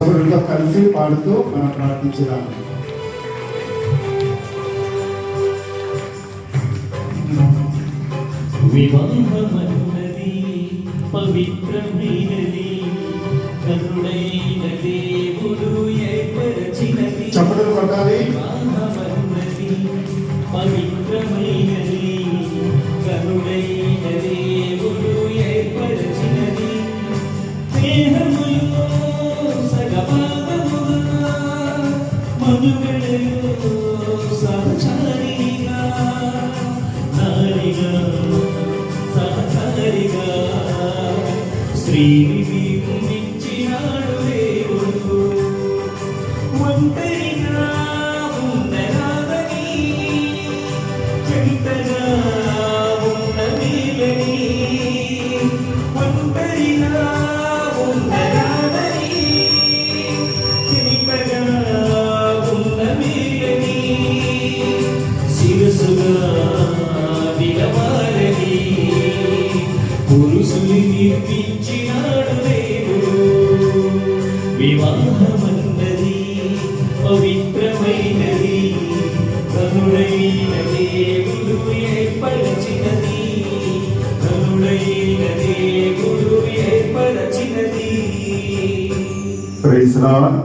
కలిసి పాడుతూ మనం ప్రార్థించుదాం. వివాహమన్నది పవిత్రమైనది, కరుణైన దేవుడు ఏర్పరచినది. చప్పట్లు కొట్టాలి. వివాహమన్నది పవిత్రమైనది, కరుణైన దేవుడు ఏర్పరచినది. దేహములో సగభాగముగా మనుగడలో సహచారిగా నారిగా సహచారిగా స్త్రీని నిర్మించినాడు దేవుడు. ఒంటరిగా ఉండరాదని చెంతగా ఉన్న వీలని, ఒంటరిగా ఉండరాదని చెంతగా ఉన్న వీలని, శిరసుగా నిలవాలని పురుషుని నిర్మించినాడు దేవుడు. వివాహమన్నది పవిత్రమైనది, కరుణైన దేవుడు ఏర్పరచినది, కరుణైన దేవుడు ఏర్పరచినది. Praise lord.